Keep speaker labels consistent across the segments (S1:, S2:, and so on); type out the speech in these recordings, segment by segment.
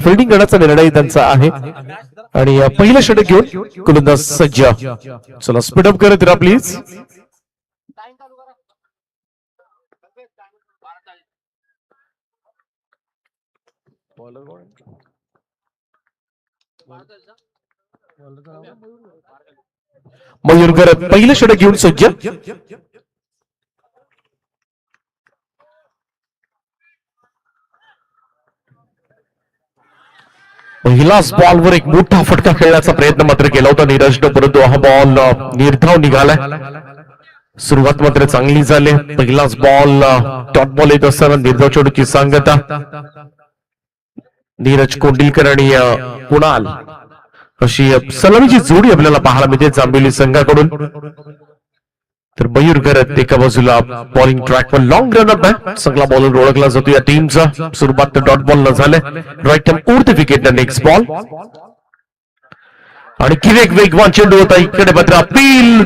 S1: Fielding करण्याचा निर्णय त्यांचा आहे आणि पहिलं षटक घेऊन गोलंदाज सज्ज. चला स्पीड अप करत राहा प्लीज. मयूरकर पहिलं षटक घेऊन सज्ज. पहिलाच बॉलवर एक मोठा फटका खेळण्याचा प्रयत्न मात्र केला होता नीरजनं, परंतु हा बॉल निर्धाव निघालाय. सुरुवात मात्र चांगली झाली. पहिलाच बॉल डॉट बॉल येत असताना निर्धाव चेंडूची सांगता. नीरज कोंडिलकर आणि कुणाल अशी सलामीची जोडी आपल्याला पाहायला मिळते जांभिवली संघाकडून. तर मयूर करत एका बाजूला बॉलिंग ट्रॅकवर लॉंग रनअप आहे. चांगला बॉलर ओळखला जातो या टीमचा. सुरुवात डॉट बॉल न झाले. राईट टर्न उडते विकेट नेक्स्ट बॉल आणि किरेक वेगवान चेंडू होता. इकडे मात्र अपील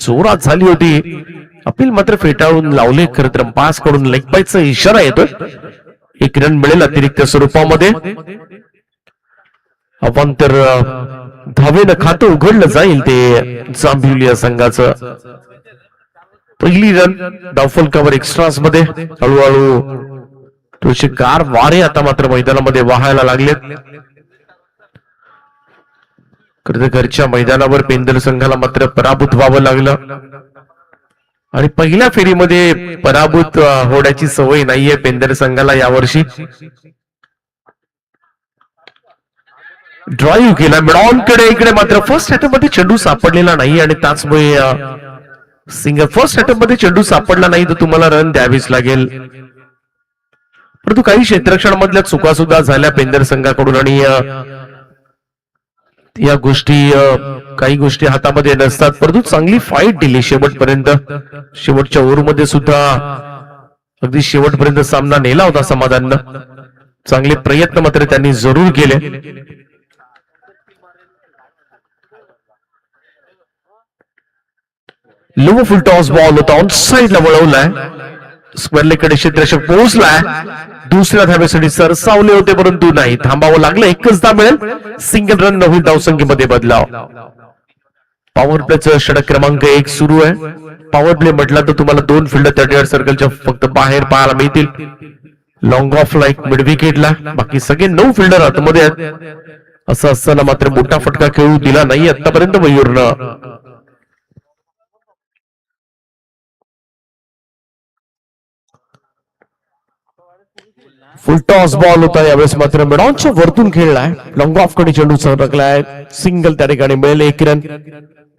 S1: जोरात झाली होती. अपील मात्र फेटाळून लावले. खरं तर पास कडून लेग बाईचा इशारा येतोय. एक रन मिळेल अतिरिक्त स्वरूपामध्ये. आपण तर धावेनं खातं उघडलं जाईल ते जांभिवली या संघाचं. पहिली रन डावफलकावर एक्स्ट्रास मध्ये. हळूहळू थोडेसे गार वारे आता मात्र मैदानामध्ये वाहायला लागलेत. घरच्या मैदानावर पेंदर संघाला मात्र पराभूत व्हावं लागलं आणि पहिल्या फेरीमध्ये पराभूत होण्याची सवय नाहीये पेंदर संघाला यावर्षी. ड्राईव्ह केला मिडॉनकडे. इकडे मात्र फर्स्ट अटेम्प्ट मध्ये चेंडू सापडलेला नाही आणि त्याचमुळे सिंगल फर्स्ट अटेम्प्ट मध्ये चेंडू सापडला नाही तर तुम्हाला रन द्यावीच लागेल. परंतु काही क्षेत्ररक्षणामधल्या चुका सुद्धा झाल्या पेंदर संघाकडून आणि या गोष्टी काही गोष्टी हातामध्ये नसतात. परंतु चांगली फाईट दिली शेवटपर्यंत. शेवटच्या ओव्हरमध्ये सुद्धा अगदी शेवटपर्यंत सामना नेला होता समाधाननं. चांगले प्रयत्न मात्र त्यांनी जरूर केले. लो फुल टॉस बॉल होता. ऑन साइडला वळवलाय. स्क्वेअरलेकडे क्षेत्ररक्षक पोहोचलाय. दुसऱ्या धावेसाठी सरसावले होते परंतु नाही, थांबावं लागलं. एकच धाव मिळेल. सिंगल रन नवीन धावसंख्येमध्ये बदलाव. पॉवर प्लेचं षटक क्रमांक 1 सुरू आहे. पॉवर प्ले म्हटलं तर तुम्हाला 2 फिल्डर 30 सर्कलच्या फक्त बाहेर पाहायला मिळतील. लॉंग ऑफ लाईक मिड विकेटला. बाकी सगळे 9 फिल्डर आतमध्ये आहेत. असं असताना मात्र मोठा फटका खेळू दिला नाही आतापर्यंत मयूरनं. फुल टॉस बॉल होता. यावेळेस मात्र मिडॉनच्या वरतून खेळलाय. लॉंग ऑफ कडे चेंडू सरकलाय. सिंगल त्या ठिकाणी मिळेल. 1 रन.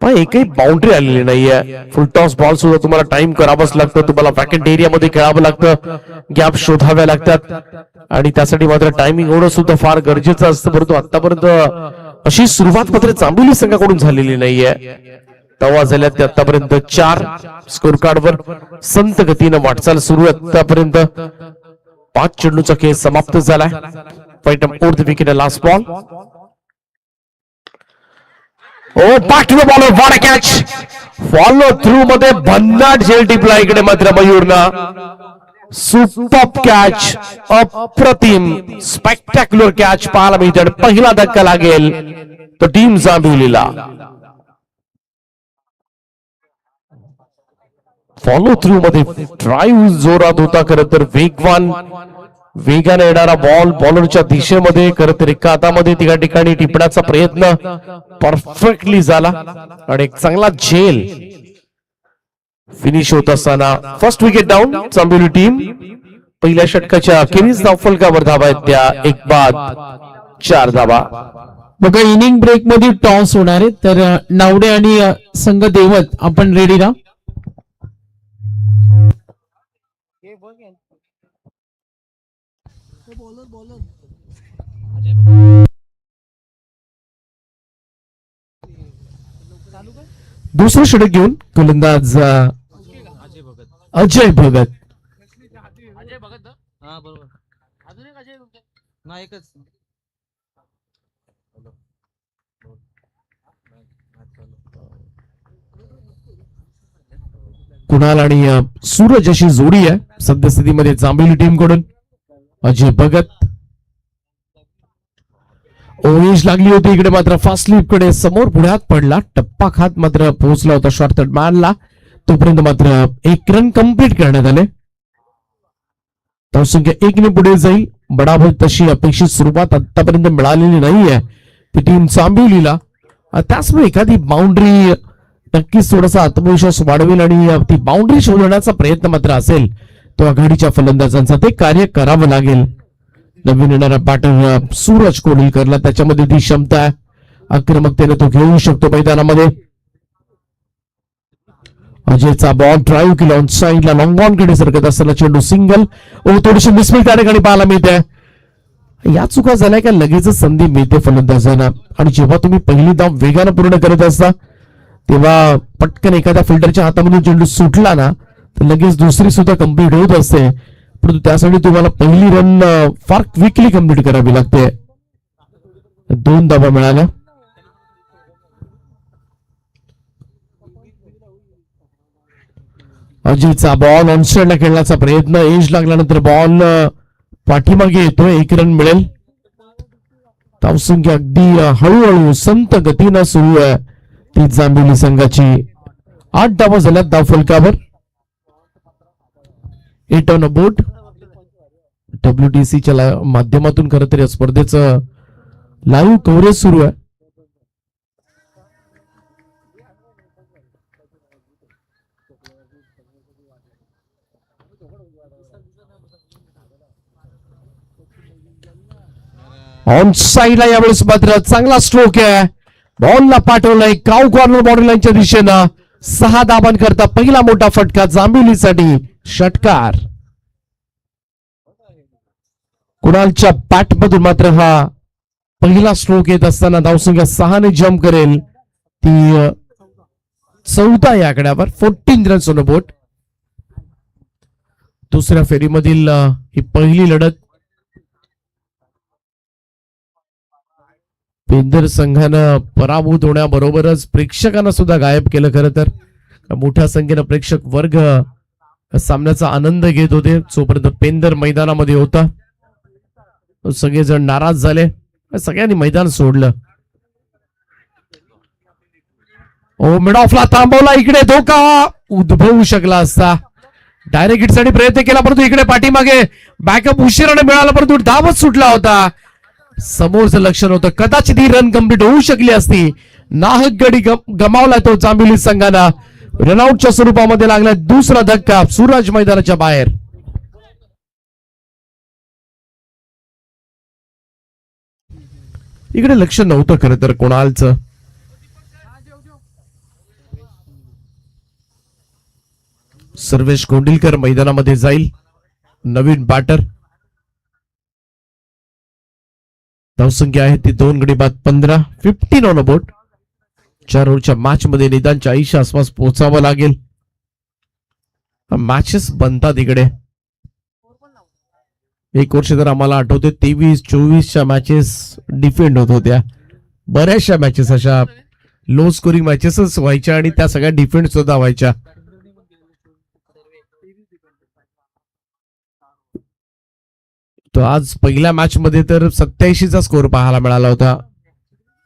S1: पण एकही बाउंड्री आलेली नाहीये. फुल टॉस बॉल सुद्धा तुम्हाला टाइम करावाच लागतं. तुम्हाला वॅकंट एरियामध्ये खेळावं लागतं. गॅप शोधाव्या लागतात आणि त्यासाठी मात्र टायमिंग होणं सुद्धा फार गरजेचं असतं. परंतु आतापर्यंत अशी सुरुवात मात्र जांभिवली संघाकडून झालेली नाहीये. तवा झाल्यात ते आतापर्यंत 4 स्कोर कार्डवर संत गतीनं वाटचाल सुरू आहे. आतापर्यंत 5 चेंडूचा खेळ समाप्त झालाय. पैटम fourth wicket last ball. Oh back to the bowler. What a catch. Follow through मध्ये भन्नाट झेल टिपला. इकडे मात्र मयूरनं सुपर कॅच. अप्रतिम स्पेक्टॅक्युलर कॅच पाहायला मिळते. पहिला धक्का लागेल तर टीम जांभिवलीला. फॉलो थ्रू मध्ये ड्राईव्ह जोरात होता. खरं तर वेगाने येणारा बॉल बॉलरच्या दिशेमध्ये खरं तर एका हातामध्ये त्या ठिकाणी टिपण्याचा प्रयत्न परफेक्टली झाला आणि एक चांगला झेल फिनिश होत असताना first wicket down. Jambhivali team पहिल्या षटकाच्या अखेरीस धावफलकावर धावा आहेत त्या 1 बाद 4 धावा.
S2: बघा इनिंग ब्रेक मध्ये टॉस होणार आहे. तर नावडे आणि संघ देवत आपण रेडी राहा.
S1: दुसरं षटक घेऊन गोलंदाज अजय भगत. कुणाल आणि सूरज अशी जोडी आहे सद्यस्थितीमध्ये जांभिवली टीम कडून. अजय भगत ओव्हर लागली होती इकडे मात्र फास्ट स्लिप कडे समोर पुढ्यात पडला टप्पा खात मात्र पोहोचला होता शॉर्ट थर्ड मॅनला. तोपर्यंत मात्र 1 रन कंप्लीट करण्यात आले. धावसंख्या 1 ने पुढे जाईल. बडाबड तशी अपेक्षित सुरुवात आतापर्यंत मिळालेली नाहीये ती टीम चांबिवलीला. त्याचमुळे एखादी बाउंड्री नक्कीच थोडासा आत्मविश्वास वाढवेल आणि ती बाउंड्री शोधण्याचा प्रयत्न मात्र असेल तो आघाडीच्या फलंदाजांचा ते कार्य करावं लागेल. नवीन येणारा बॅटर सूरज कोंडीलकरला त्याच्यामध्ये ती क्षमता आहे. आक्रमकतेने तो घेऊ शकतो मैदानामध्ये. अजयचा बॉल ड्राईव्ह केला ऑन साईडला लॉंग ऑन कडे सरकत असताना चेंडू सिंगल. थोडीशी मिसफील्ड त्या ठिकाणी पाहायला मिळते. या चुका झाल्या का लगेचच संधी मिळते फलंदाजांना आणि जेव्हा तुम्ही पहिली धाव वेगानं पूर्ण करत असता तेव्हा पटकन एखाद्या फिल्डरच्या हातामधून चेंडू सुटला ना तर लगेच दुसरी सुद्धा कंप्लीट होत असते. परंतु त्यासाठी तुम्हाला पहिली रन फार क्विकली कंप्लीट करावी लागते. 2 धावा मिळाल्या. अजयचा बॉल ऑनस्टेडला खेळण्याचा प्रयत्न. एज लागल्यानंतर बॉल पाठीमागे येतोय. 1 रन मिळेल. धावसंख्या अगदी हळूहळू संत गतीनं सुरू आहे ती जांभिवली संघाची. 8 धावा झाल्यात धाव फलकावर. 8 ऑन अ बोर्ड. WTCच्या माध्यमातून खरं तर या स्पर्धेचं लाईव्ह कव्हरेज सुरू आहे. ऑन साईडला यावेळेस मात्र चांगला स्ट्रोक आहे. बॉलला पाठवलाय काउ कॉर्नर बॉर्डर लाईनच्या दिशेनं. 6 धावांकरता पहिला मोठा फटका जांभिवलीसाठी. षटकार कुणालच्या बॅट मधून मात्र हा पहिला स्ट्रोक येत असताना धावसंख्या 6 ने जम्प करेल ती 14 या आकड्यावर. 14 रन्स ऑन बोट. दुसऱ्या फेरीमधील ही पहिली लढत पेंदर संघानं पराभूत होण्याबरोबरच प्रेक्षकांना सुद्धा गायब केलं. खरं तर मोठ्या संख्येनं प्रेक्षक वर्ग सामन्याचा आनंद घेत होते. जोपर्यंत पेंदर मैदानामध्ये होता सगळेजण नाराज झाले. सगळ्यांनी मैदान सोडलं. मिड ऑफला थांबवला. इकडे धोका उद्भवू शकला असता. डायरेक्ट हिटसाठी प्रयत्न केला परंतु इकडे पाठीमागे बॅकअप उशिराने मिळाला परंतु धावच सुटला होता. समोरचं लक्षण होतं कदाचित ही रन कंप्लीट होऊ शकली असती. नाहक गडी गमावला तो जांभिवली संघाला. रनआउटच्या स्वरूपामध्ये लागला दुसरा धक्का. सूरज मैदानाच्या बाहेर. इकडे लक्ष नव्हतं खरं तर कोणालचं. सर्वेश कोंडिलकर मैदानामध्ये जाईल. नवीन बॅटर. धावसंख्या आहे ती 2 गडी बाद 15. 15 ऑन अ बोट. 4 ओव्हरच्या मॅच मध्ये निदान 40च्या आसपास पोहोचावं लागेल. मॅचेस बनतात इकडे. एक वर्ष तर आम्हाला आठवते 23-24च्या मॅचेस डिफेंड होत होत्या. बऱ्याचशा मॅचेस अशा लो स्कोरिंग मॅचेसच व्हायच्या आणि त्या सगळ्या डिफेंड सुद्धा व्हायच्या. तो आज पहिल्या मॅच मध्ये तर 87चा स्कोर पाहायला मिळाला होता.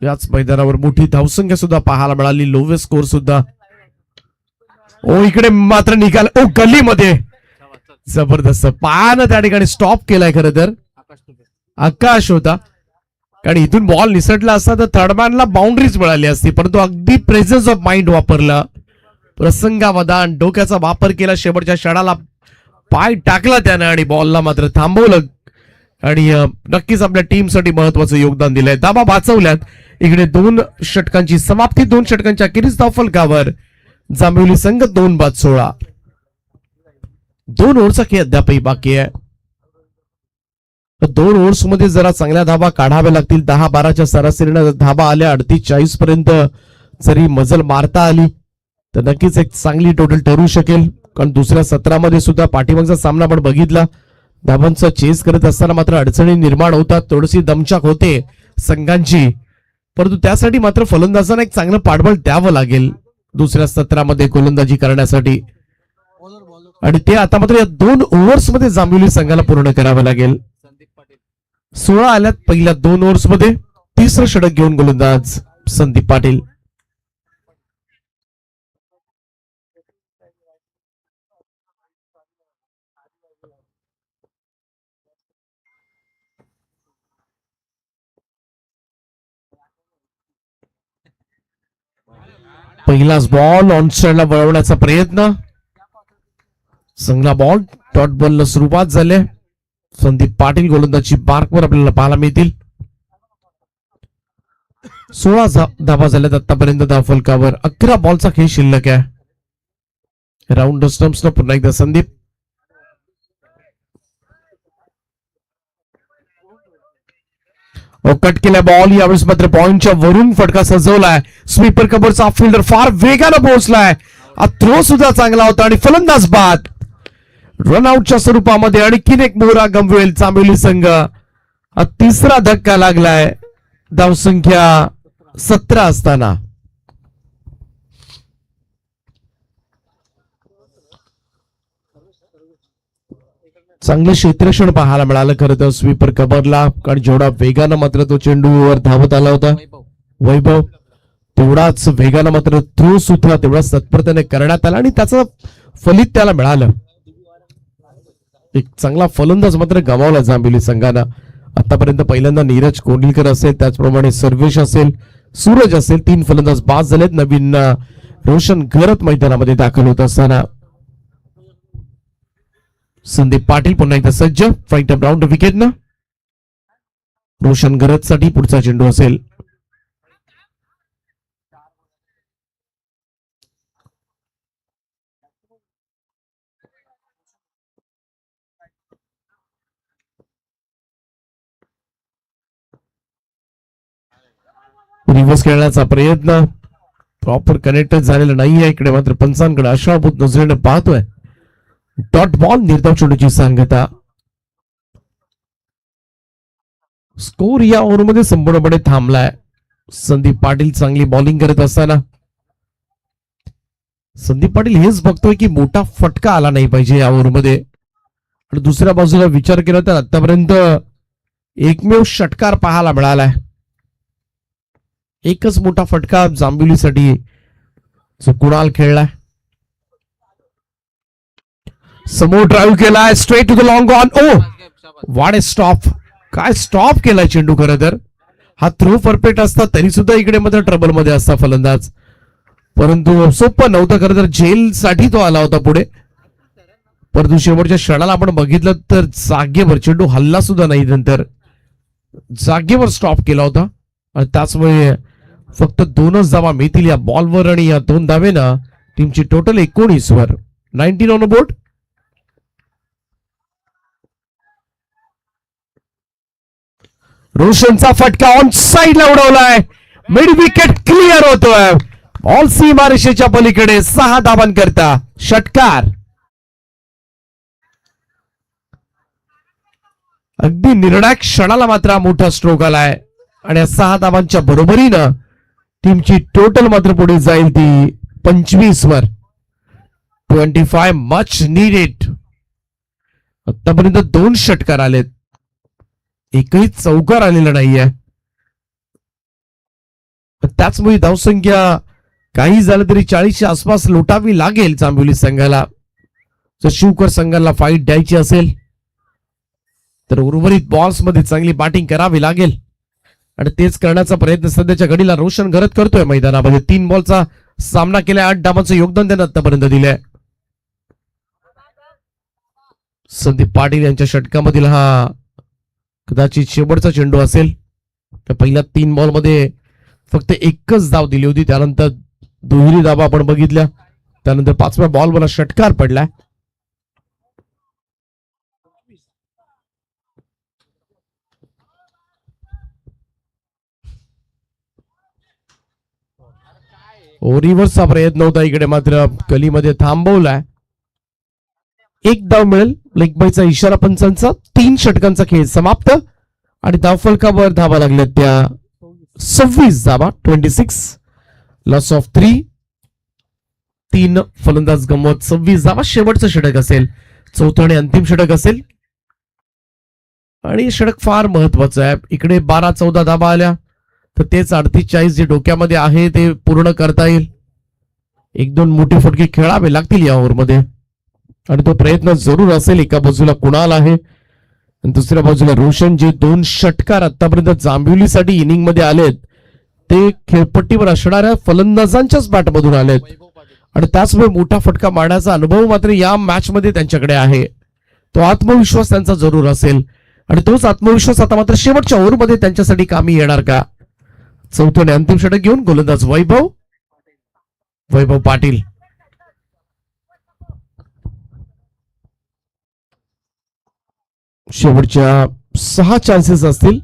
S1: याच मैदानावर मोठी धावसंख्या सुद्धा पाहायला मिळाली. लोवेस्ट स्कोर सुद्धा. इकडे मात्र निकाल गल्लीमध्ये जबरदस्त पायानं त्या ठिकाणी स्टॉप केलाय. खरं तर आकाश होता कारण इथून बॉल निसटला असता तर थर्डमॅनला बाउंड्रीज मिळाली असती परंतु अगदी प्रेझन्स ऑफ माइंड वापरला. प्रसंगावधान डोक्याचा वापर केला. शेवटच्या षणाला पाय टाकला त्यानं आणि बॉलला मात्र थांबवलं आणि नक्कीच आपल्या टीमसाठी महत्वाचं योगदान दिलंय. धावा वाचवल्यात. इकडे 2 षटकांची समाप्ती. 2 षटकांच्या अखेरीस धाव फलकावर जांभिवली संघ 2 बाद 16. 2 ओव्हरचा खेळ अद्यापही बाकी आहे. 2 ओव्हर्स मध्ये जरा चांगल्या धावा काढाव्या लागतील. 10-12च्या सरासरीने धावा आल्या. 38-40 पर्यंत जरी मजल मारता आली तर नक्कीच एक चांगली टोटल ठरू शकेल. कारण दुसऱ्या सत्रामध्ये सुद्धा पाठीमागचा सामना आपण बघितला. धावांचा चेस करत असताना मात्र अडचणी निर्माण होतात. थोडीशी दमछाक होते संघांची परंतु त्यासाठी मात्र फलंदाजांना एक चांगलं पाठबळ द्यावं लागेल दुसऱ्या सत्रामध्ये गोलंदाजी करण्यासाठी आणि ते आता मात्र या 2 ओव्हर्स मध्ये जांभिवली संघाला पूर्ण करावं लागेल. 16 आल्यात पहिल्या 2 ओव्हर्स मध्ये. तिसरं षटक घेऊन गोलंदाज संदीप पाटील. पहिलाच बॉल ऑन स्टँडला वळवण्याचा प्रयत्न. चांगला बॉल, डॉट बॉलला सुरुवात झाली. संदीप पाटील गोलंदाजी मार्कवर आपल्याला पाहायला मिळतील. 16 धावा झाल्यात आतापर्यंत धावफलकावर. 11 बॉलचा खेळ शिल्लक आहे. राऊंड स्टम्प्स पुन्हा एकदा संदीप. कट केला बॉल. यावेळेस मात्र पॉइंटच्या वरून फटका सजवलाय. स्वीपर कव्हरचा फिल्डर फार वेगानं पोहोचलाय. थ्रो सुद्धा चांगला होता आणि फलंदाज बाद. रनआउटच्या स्वरूपामध्ये आणखीन एक मोहरा गमवेल चांबिवली संघ. तिसरा धक्का लागलाय धावसंख्या 17 असताना. चांगलं क्षेत्ररक्षण पाहायला मिळालं खरं तर स्वीपर कव्हरला, कारण जेवढा वेगानं मात्र तो चेंडूवर धावत आला होता वैभव, तेवढाच वेगानं मात्र थ्रो सुद्धा तेवढाच तत्परतेने करण्यात आला आणि त्याचं फलित त्याला मिळालं. एक चांगला फलंदाज मात्र गमावला जांभिवली संघानं. आतापर्यंत पहिल्यांदा नीरज कोंडलीकर असेल, त्याचप्रमाणे सर्वेश असेल, सूरज असेल, 3 फलंदाज बाद झालेत. नवीन रोशन घरत मैदानामध्ये दाखल होत असताना संदीप पाटील पुन्हा एकदा सज्ज. फाईट अप राऊंड विकेट ना रोशन घरत साठी पुढचा चेंडू असेल. रिव्हर्स खेळण्याचा प्रयत्न प्रॉपर कनेक्ट झालेला नाहीये. इकडे मात्र पंचांकडे आशाभूत नजरेने पाहतोय. डॉट बॉल, निर्धाव चेंडूची सांगता. स्कोर या ओव्हरमध्ये संपूर्णपणे थांबलाय. संदीप पाटील चांगली बॉलिंग करत असताना संदीप पाटील हेच बघतोय की मोठा फटका आला नाही पाहिजे या ओव्हरमध्ये. आणि दुसऱ्या बाजूला विचार केला तर आतापर्यंत एकमेव षटकार पाहायला मिळालाय. एकच मोठा फटका जांभिवलीसाठी जो कुणाल खेळलाय. समोर ड्राईव्ह केलाय, straight to the long on. Oh what a stop. काय स्टॉप केलाय चेंडू. खरं तर हा थ्रो परफेक्ट असता तरी सुद्धा इकडे मात्र ट्रबल मध्ये असता फलंदाज. परंतु सोपं नव्हतं खरं तर. जेल साठी तो आला होता पुढे. परंतु शेवटच्या क्षणाला आपण बघितलं तर जागेवर चेंडू हल्ला सुद्धा नाही. नंतर जागेवर स्टॉप केला होता आणि त्याचमुळे फक्त 2च धावा मिळतील या बॉलवर. आणि या 2 धावेनं टीमची टोटल 19 वर. 19 ऑन बोर्ड. रोशनचा फटका ऑन साइडला उडवलाय. मिड विकेट क्लिअर होतोय. बॉल सीमारेषेच्या पलीकडे 6 धावांकरता षटकार. अगदी निर्णायक क्षणाला मात्र मोठा स्ट्रोक आलाय आणि या 6 धावांच्या बरोबरीनं टीमची टोटल मात्र पुढे जाईल ती 25 वर. 25 मच नीडेड. आतापर्यंत 2 षटकार आलेत, एकही चौकार आलेला नाहीये. त्याचमुळे धावसंख्या काही झालं तरी 40च्या आसपास लोटावी लागेल जांभिवली संघाला. जर शिवकर संघाला फाईट द्यायची असेल तर उर्वरित बॉल्स मध्ये चांगली बॅटिंग करावी लागेल आणि तेच करण्याचा प्रयत्न सध्याच्या घडीला रोशन घरत करतोय मैदानामध्ये. 3 बॉलचा सामना केलाय, 8 धावांचं योगदान त्यानं आतापर्यंत दिलंय. संदीप पाटील यांच्या षटकामधील हा कदाचित शेवटचा चेंडू असेल. त्या पहिल्या 3 बॉल मध्ये फक्त एकच धाव दिली होती. त्यानंतर दुहेरी धावा आपण बघितल्या. त्यानंतर 5व्या बॉलवर षटकार पडलाय. रिव्हर्सचा प्रयत्न होता, इकडे मात्र कलीमध्ये थांबवलाय. 1 धाव मिळेल. लेग बायचा इशारा पंचांचा. 3 षटकांचा खेळ समाप्त आणि धावफलकावर धावा लागल्या त्या 26 धावा. 26. Loss of 3. 3 फलंदाज गमवत 26 धावा. शेवटचं षटक असेल, 4थं आणि अंतिम षटक असेल आणि षटक फार महत्वाचं आहे. इकडे 12-14 धावा आल्या तर तेच 38-40 जे डोक्यामध्ये आहे ते पूर्ण करता येईल. 1-2 मोठे फटके खेळावे लागतील या ओव्हरमध्ये आणि तो प्रयत्न जरूर असेल. एका बाजूला कुणाल आहे आणि दुसऱ्या बाजूला रोशन, जे 2 षटकार आतापर्यंत जांभिवलीसाठी इनिंग मध्ये आलेत ते खेळपट्टीवर असणाऱ्या फलंदाजांच्याच बॅटमधून आलेत आणि त्याचमुळे मोठा फटका मारण्याचा अनुभव मात्र या मॅच मध्ये त्यांच्याकडे आहे. तो आत्मविश्वास त्यांचा जरूर असेल आणि तोच आत्मविश्वास आता मात्र शेवटच्या ओव्हरमध्ये त्यांच्यासाठी कामी येणार का. चौथं आणि अंतिम षटक घेऊन गोलंदाज वैभव पाटील. शेवटच्या 6 चान्सेस असतील.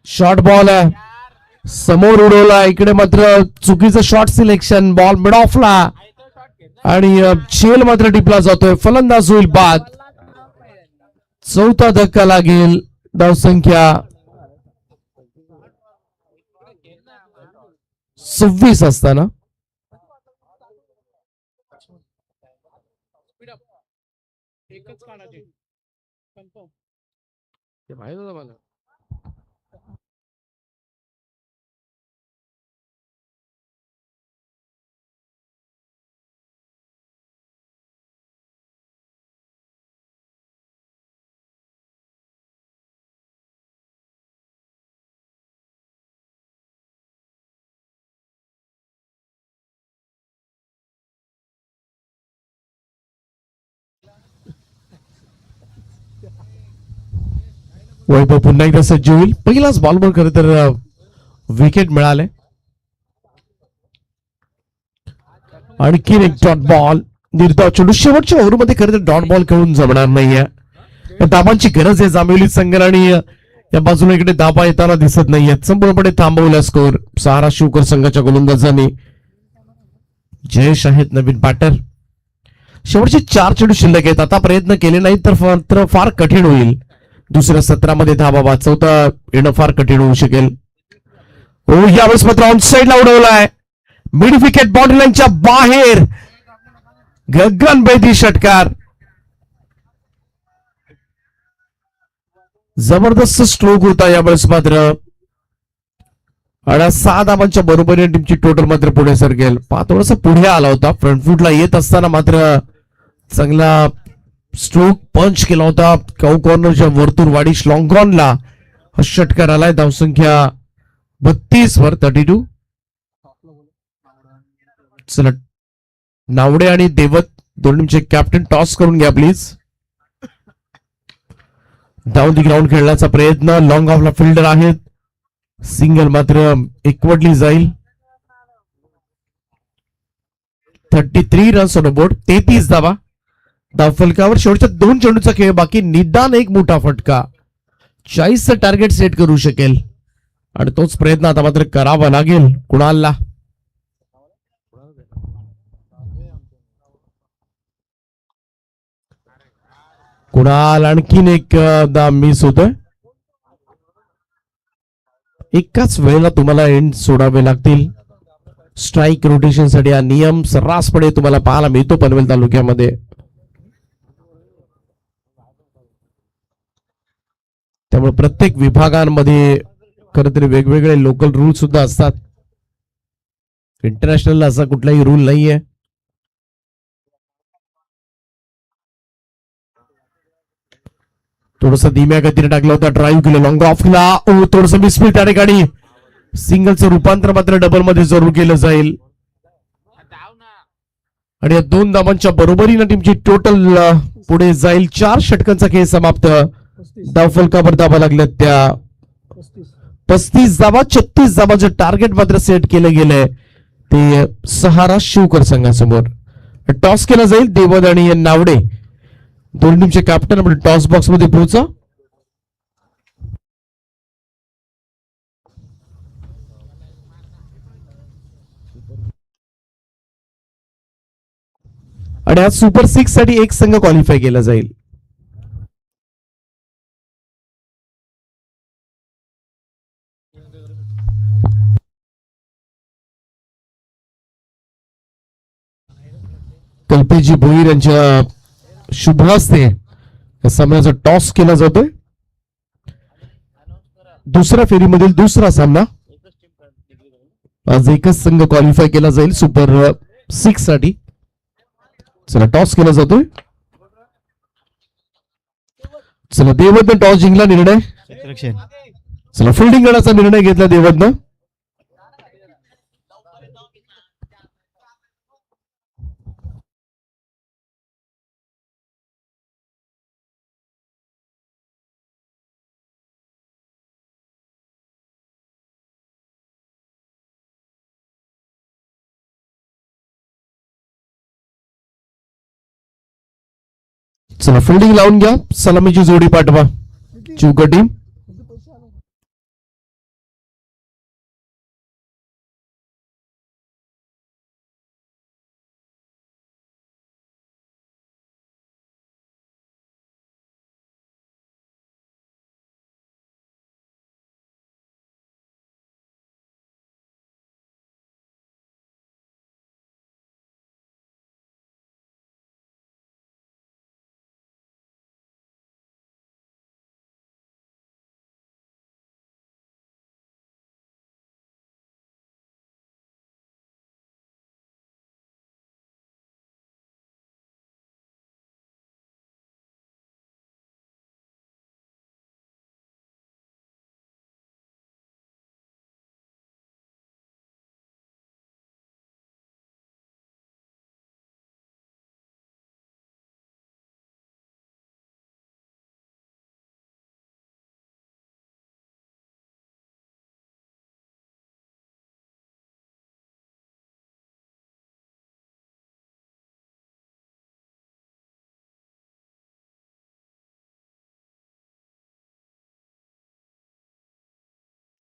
S1: शॉर्ट बॉल आहे, समोर उडवला. इकडे मात्र चुकीचं शॉर्ट सिलेक्शन, बॉल मिड ऑफला आणि झेल मात्र टिपला जातोय. फलंदाज होईल बाद. चौथा धक्का लागेल. धावसंख्या 26 असताना वैभव पुन्हा एकदा सज्ज होईल. पहिलाच बॉलवर खरं तर विकेट मिळाले. आणखी एक डॉट बॉल. निर्धाव चेंडू. शेवटच्या ओव्हरमध्ये खरं तर डॉट बॉल खेळून जमणार नाहीये. धाबांची गरज आहे जांभिवली संघाला आणि या बाजूला इकडे धाबा येताना दिसत नाहीये. संपूर्णपणे थांबवला स्कोर सहारा शिवकर संघाच्या गोलंदाजांनी. जयेश आहेत नवीन बॅटर. शेवटचे 4 चेंडू शिल्लक आहेत. आता प्रयत्न केले नाही तर मात्र फार कठीण होईल. दुसऱ्या सत्रामध्ये धाबा वाचवता येणं फार कठीण होऊ शकेल. यावेळेस मात्र ऑन साईडला उडवलाय. मिड विकेट बाउंड्री लाईनच्या बाहेर. गगनभेदी षटकार. जबरदस्त स्ट्रोक होता यावेळेस मात्र. आणि 6 धाबांच्या बरोबरीने टीमची टोटल मात्र पुढे सरकेल. थोडासा पुढे आला होता. फ्रंट फूटला येत असताना मात्र चांगला स्ट्रोक पंच केला होता. काऊ कॉर्नरच्या वरतून वाडी श्लॉंगॉनला हा षटकार आलाय. धावसंख्या 32 वर 32. चला नावडे आणि देवत दोन्हीचे कॅप्टन टॉस करून घ्या प्लीज. डाऊन दी ग्राउंड खेळण्याचा प्रयत्न. लॉंग ऑफला फिल्डर आहेत. सिंगल मात्र एकवटली जाईल. 33 रन्स ऑन बोर्ड. 33 धावा धावफलकावर. शेवटच्या 2 चेंडूचा खेळ बाकी. निदान एक मोठा फटका 40चं टार्गेट सेट करू शकेल आणि तोच प्रयत्न आता मात्र करावा लागेल कुणालला. कुणाल आणखीन एक मिस होतोय. एकाच वेळेला तुम्हाला एंड सोडावे लागतील. स्ट्राईक रोटेशन साठी हा नियम सर्रासपणे तुम्हाला पाहायला मिळतो पनवेल तालुक्यामध्ये. त्यामुळे प्रत्येक विभागांमध्ये खरं तरी वेगवेगळे लोकल रूल सुद्धा असतात. इंटरनॅशनल असा कुठलाही रूल नाहीये. थोडस धीम्या गतीने टाकला होता. ड्राईव्ह केलं लॉंग ऑफला. थोडस मिसफिल त्या ठिकाणी. सिंगलचं रूपांतर मात्र डबल मध्ये जरूर केलं जाईल आणि या 2 धावांच्या बरोबरीनं टीमची टोटल पुढे जाईल. 4 षटकांचा खेळ समाप्त. धावफलकावर धावा लागल्यात त्या 35 धावा. 36 धावांचं टार्गेट मात्र सेट केलं गेलंय ते सहारा शिवकर संघासमोर. टॉस केला जाईल. देवद आणि नावडे दोन टीमचे कॅप्टन आपण टॉस बॉक्स मध्ये पोहोचा. आणि आज सुपर 6 साठी एक संघ क्वालिफाय केला जाईल. कल्पेशजी भोईर यांच्या शुभ हस्ते या सामन्याचा टॉस केला जातोय. दुसऱ्या फेरीमधील दुसरा सामना. आज एकच संघ क्वालिफाय केला जाईल सुपर 6 साठी. चला टॉस केला जातोय. चला देवदनं टॉस जिंकला. निर्णय चला फिल्डिंग करण्याचा निर्णय घेतला देवदनं. चला फिल्डिंग लावून घ्या. सलामीची जोडी पाठवा. चुका टीम.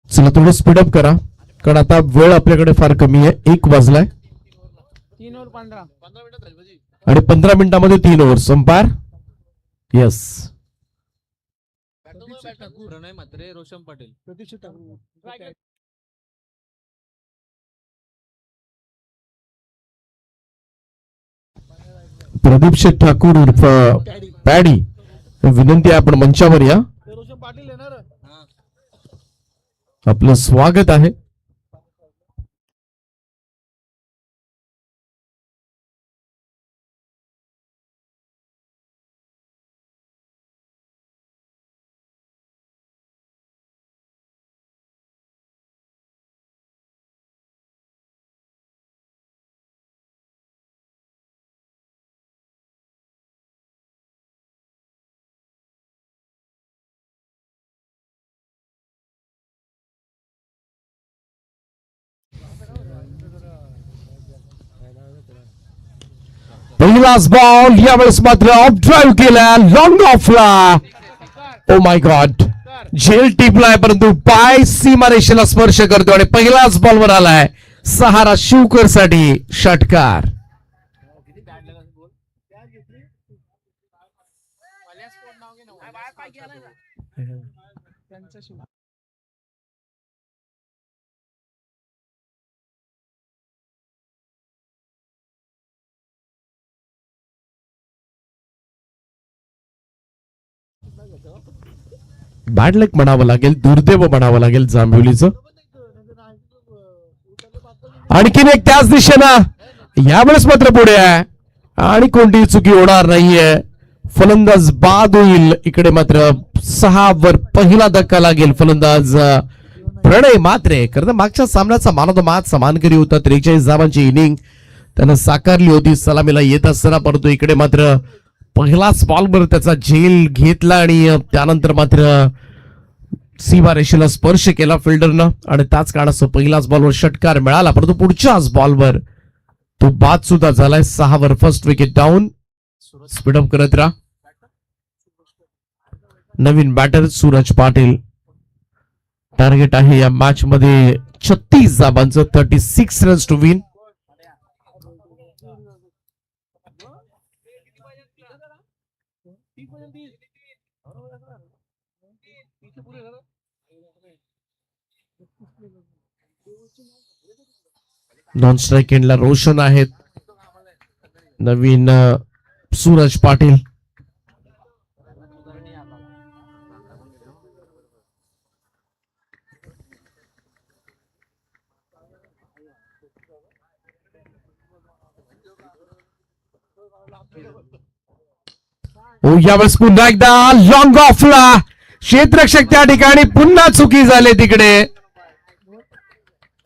S1: चला थोडं स्पीडअप करा कारण आता वेळ आपल्याकडे फार कमी आहे. 1 वाजलाय
S2: 3 और 15
S1: आणि 15 मिनिटांमध्ये 3 ओव्हर संपार. येस
S2: प्रणय म्हात्रे, रोशन पाटील.
S1: प्रदीप शेठ ठाकूर उर्फ पॅडी. विनंती आहे आपण मंचावर या. आपलं स्वागत आहे. पहिलाच बॉल यावेळेस मात्र ऑफ ड्राईव्ह केला. लॉंग ऑफला. Oh my god. झेल टिपलाय परंतु पाय सीमारेषेला स्पर्श करतो आणि पहिलाच बॉलवर आलाय. सहारा शिवकर साठी षटकार. बॅड लक म्हणावं लागेल. दुर्दैव म्हणावं लागेल जांभिवलीचं. आणखीन एक त्याच दिशेनं यावेळेस मात्र पुढे आहे आणि कोणतीही चुकी होणार नाहीये. फलंदाज बाद होईल. इकडे मात्र 6 वर पहिला धक्का लागेल. फलंदाज प्रणय म्हात्रे. खरं मागच्या सामन्याचा मान ऑफ द मॅच समानकरी होता. 43 धावांची इनिंग त्यानं साकारली होती सलामीला येत असताना. परंतु इकडे मात्र पहिलाच बॉलवर त्याचा झेल घेतला आणि त्यानंतर मात्र सीमारेषेला स्पर्श केला फिल्डरनं आणि त्याच कारणास्तव पहिलाच बॉलवर षटकार मिळाला. परंतु पुढच्याच बॉलवर तो बाद सुद्धा झालाय. 6 वर फर्स्ट विकेट डाऊन. स्पीडअप करत राहा. नवीन बॅटर सूरज पाटील. टार्गेट आहे या मॅच मध्ये 36 धावांचं. 36 runs to win. Non strike एंडला रोशन आहेत. नवीन सूरज पाटील. यावेळेस पुन्हा एकदा लॉंग ऑफला क्षेत्ररक्षक त्या ठिकाणी पुन्हा चुकी झाली तिकडे.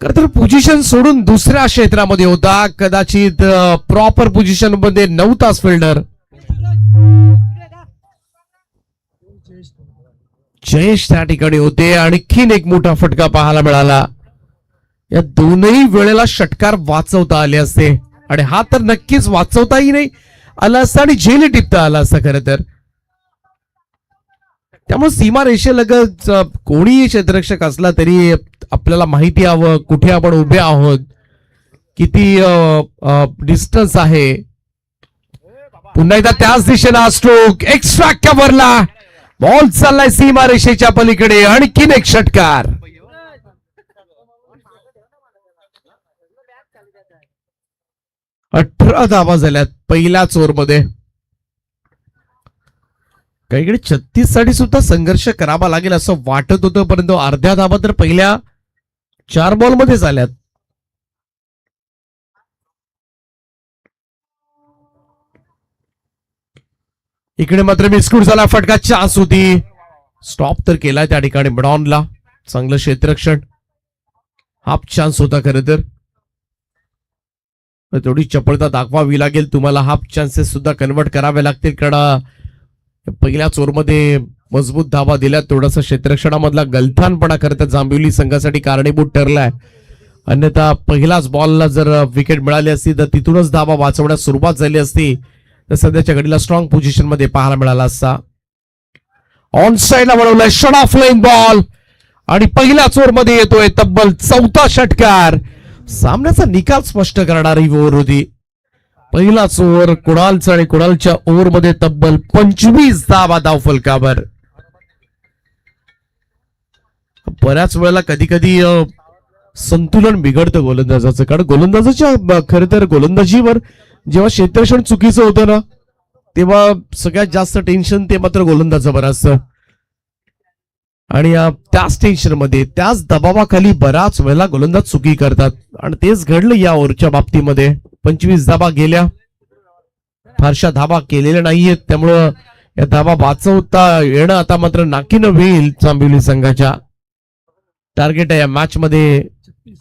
S1: खरं तर पोझिशन सोडून दुसऱ्या क्षेत्रामध्ये होता, कदाचित प्रॉपर पोझिशन मध्ये नव्हताच फिल्डर. जयेश त्या ठिकाणी होते. आणखीन एक मोठा फटका पाहायला मिळाला. या दोनही वेळेला षटकार वाचवता आले असते आणि हा तर नक्कीच वाचवताही नाही आला असता आणि झेल टिपता आला असता खरं तर. त्यामुळे सीमा रेषेलगत कोणीही क्षेत्ररक्षक असला तरी आपल्याला माहिती हवं कुठे आपण उभे आहोत, किती डिस्टन्स आहे. पुन्हा एकदा त्याच दिशेला स्ट्रोक एक्स्ट्रा कव्हरला बॉल चाललाय सीमा रेषेच्या पलीकडे. आणखीन एक षटकार. 18 धावा झाल्यात पहिल्याच ओव्हरमध्ये. काहीकडे 36 साठी सुद्धा संघर्ष करावा लागेल असं वाटत होतं, परंतु अर्ध्या धावा तर पहिल्या 4 बॉल मध्ये झाल्यात. इकडे मात्र मिसकूट झाला, फटका चान्स होती. स्टॉप तर केलाय त्या ठिकाणी ब्रॉनला. चांगलं क्षेत्ररक्षण. हाफ चान्स होता खरं तर. तेवढी चपळता दाखवावी लागेल तुम्हाला. हाफ चान्सेस सुद्धा कन्वर्ट करावे लागतील, कारण पहिल्याच ओव्हरमध्ये मजबूत धावा दिल्या. थोडासा क्षेत्ररक्षणामधला गलथानपणा खरं तर जांभिवली संघासाठी कारणीभूत ठरलाय. अन्यथा पहिल्याच बॉलला जर विकेट मिळाली असती तर तिथूनच धावा वाचवण्यास सुरुवात झाली असती तर सध्याच्या घडीला स्ट्रॉंग पोझिशन मध्ये पाहायला मिळाला असता. ऑन साइडला वळवलाय, शॉट ऑफ लाईन बॉल आणि पहिल्याच ओव्हरमध्ये येतोय तब्बल 4था षटकार. सामन्याचा निकाल स्पष्ट करणारी ओव्हर होती. पहिलाच ओव्हर कुणालचा आणि कुणालच्या ओव्हरमध्ये तब्बल 25 धावा धावफलकावर. बऱ्याच वेळेला कधी कधी संतुलन बिघडतं गोलंदाजाचं, कारण गोलंदाजाच्या खरं तर गोलंदाजीवर जेव्हा क्षेत्ररक्षण चुकीचं होतं ना तेव्हा सगळ्यात जास्त टेन्शन ते मात्र गोलंदाजावर असतं. आणि त्याच टेन्शन मध्ये त्याच दबावाखाली बराच वेळेला गोलंदाज चुकी करतात आणि तेच घडलं या ओव्हरच्या बाबतीमध्ये. 25 धावा गेल्या, फारशा धावा केलेल्या नाहीयेत, त्यामुळं या धावा वाचवता येणं आता मात्र नाकीनं होईल जांभिवली संघाच्या. टार्गेट आहे या मॅच मध्ये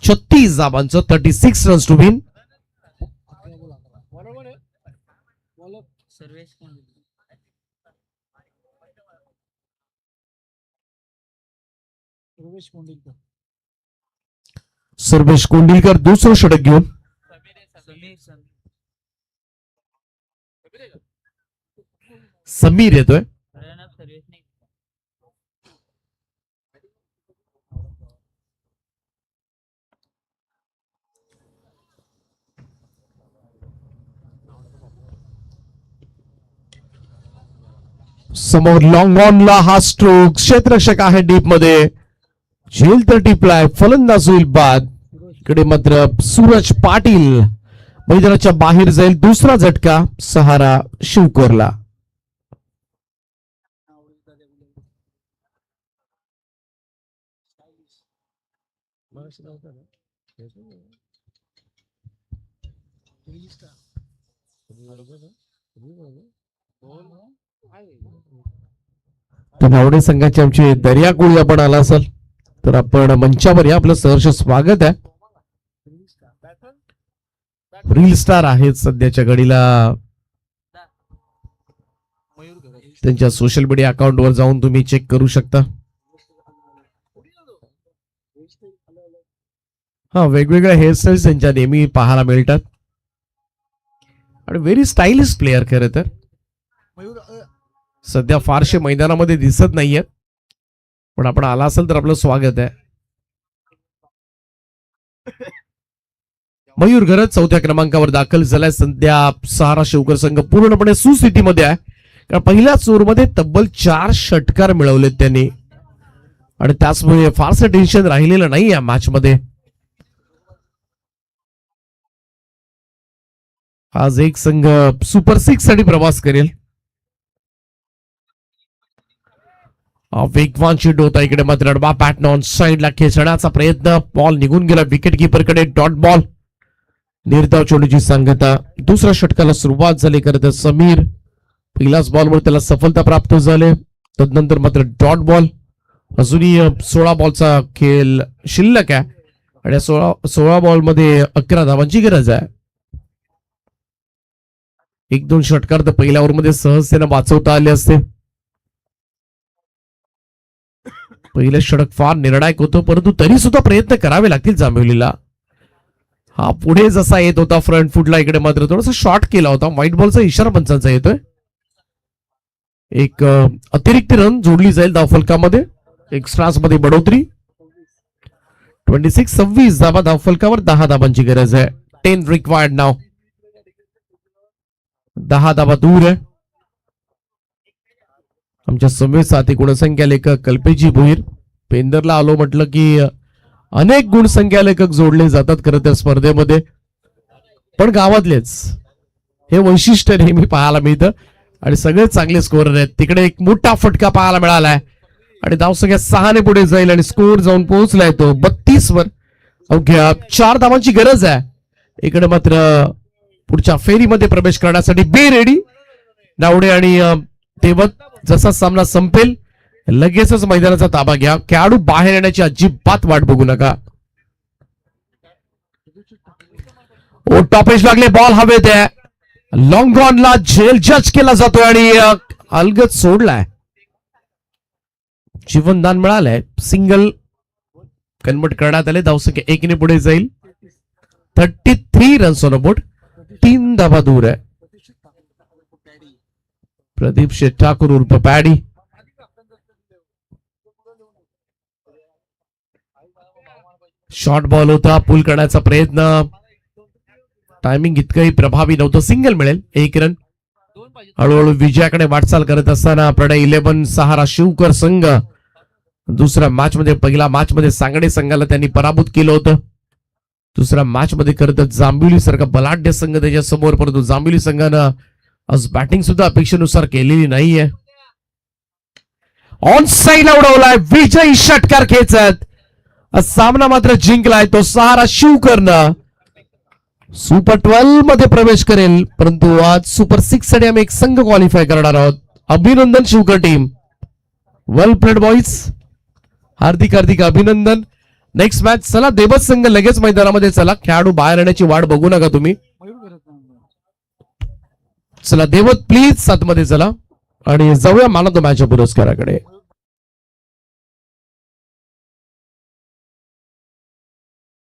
S1: 36 धावांचं, 36 रन्स टू विन. सर्वेश कोंडिलकर दुसरं षटक घेऊन. समीर येतोय. समोर लॉंग ऑनला हा स्ट्रोक. क्षेत्ररक्षक आहे डीप मध्ये, झेल तर टिपलाय, फलंदाज होईल बाद. इकडे मात्र सूरज पाटील मैदानाच्या बाहेर जाईल. दुसरा झटका सहारा शिवकोरला. तर नावडे संघाचे आमचे दर्या कोळी आपण आला असाल तर आपण मंचावर या. आपलं सहर्ष स्वागत आहे. रील स्टार आहेत सध्याच्या घडीला. त्यांच्या सोशल मीडिया अकाउंट वर जाऊन तुम्ही चेक करू शकता. हा, वेगवेगळ्या हेअरस्टाईल्स त्यांच्या नेहमी पाहायला मिळतात आणि व्हेरी स्टायलिश प्लेअर खरं तर. सध्या फारशे मैदानामध्ये दिसत नाहीयेत, पण आपण आला असेल तर आपलं स्वागत आहे. मयूर घरत 4थ्या क्रमांकावर दाखल झालाय. सध्या सहारा शिवकर संघ पूर्णपणे सुस्थितीमध्ये आहे, कारण पहिल्याच ओव्हरमध्ये तब्बल 4 षटकार मिळवलेत त्यांनी आणि त्याचमुळे फारसं टेन्शन राहिलेलं नाही या मॅच मध्ये. आज एक संघ सुपर 6 साठी प्रवास करेल. वेगवान चेंडू होता. इकडे मात्र पॅटर्न ऑन साइडला खेचण्याचा प्रयत्न, बॉल निघून गेला विकेट कीपर कडे. Dot ball. निर्धाव चेंडूची सांगता. दुसऱ्या षटकाला सुरुवात झाली खरं तर समीर. पहिल्याच बॉलवर त्याला सफलता प्राप्त झाली. तदनंतर मात्र डॉट बॉल. अजूनही 16 बॉलचा खेळ शिल्लक आहे आणि 16 बॉल मध्ये 11 धावांची गरज आहे. 1-2 षटकार तर पहिल्या ओव्हरमध्ये सहजतेने वाचवता आले असते. पहिलं षटक फार निर्णायक होतं, परंतु तरी सुद्धा प्रयत्न करावे लागतील जांभिवलीला. हा पुढे जसा येत होता फ्रंट फुटला, इकडे मात्र थोडासा शॉर्ट केला होता. व्हाईट बॉलचा इशारा पंचांचा येतोय. एक अतिरिक्त रन जोडली जाईल धावफलकामध्ये. एक्स्ट्रास मध्ये बढोतरी. 26 धावा धावफलकावर. 10 धावांची गरज आहे. 10 रिक्वायर्ड नाव. 10 धावा दूर आहे. आमच्या समेत साथी गुणसंख्या लेखक कल्पेशजी भोईर. पेंदरला आलो म्हटलं की अनेक गुणसंख्या लेखक जोडले जातात खरं तर स्पर्धेमध्ये, पण गावातलेच हे वैशिष्ट्य नेहमी पाहायला मिळतं आणि सगळे चांगले स्कोरर आहेत. तिकडे एक मोठा फटका पाहायला मिळालाय आणि धावसंख्या 6 ने पुढे जाईल आणि स्कोर जाऊन पोहोचलाय तो 32 वर. अवघ्या 4 धावांची गरज आहे. इकडे मात्र पुढच्या फेरीमध्ये प्रवेश करण्यासाठी बे रेडी नावडे आणि तेवत. जसा सामना संपेल लगेचच मैदानाचा ताबा घ्या. खेळाडू बाहेर येण्याची अजिबात वाट बघू नका. ओ टॉपेज लागले. बॉल हवेत आहे. लॉंग ऑनला झेल जज केला जातोय आणि अलगद सोडलाय. जीवनदान मिळालंय. सिंगल कन्वर्ट करण्यात आले. धावसंख्या 1 ने पुढे जाईल. 33 रन्स ऑन बोर्ड. 3 धावा दूर आहे. प्रदीप शेठ ठाकूर उर्फ पॅडी. शॉर्ट बॉल होता. पुल करण्याचा प्रयत्न. टायमिंग इतकंही प्रभावी नव्हतं. सिंगल मिळेल. 1 रन. हळूहळू विजयाकडे वाटचाल करत असताना प्रणय 11 सहारा शिवकर संघ दुसऱ्या मॅच मध्ये, पहिला मॅच मध्ये सांगडे संघाला त्यांनी पराभूत केलं होतं. दुसऱ्या मॅच मध्ये खरं तर जांभिवली सारखा बलाढ्य संघ त्याच्या समोर, परंतु जांभिवली संघानं आज बॅटिंग सुद्धा अपेक्षेनुसार केलेली नाहीये. ऑन साईडला उडवलाय. विजयी षटकार खेचत सामना मात्र जिंकलाय तो सहारा शिवकरनं. सुपर 12 मध्ये प्रवेश करेल, परंतु आज सुपर 6 साठी आम्ही एक संघ क्वालिफाय करणार आहोत. अभिनंदन शिवकर टीम. वेल प्लेड बॉईज. हार्दिक हार्दिक अभिनंदन. Next match. चला देवत संघ लगेच मैदानामध्ये. चला खेळाडू बाहेर येण्याची वाट बघू नका तुम्ही. चला देवत प्लीज 7 मध्ये चला आणि जाऊया मानतो मॅचच्या पुरस्काराकडे.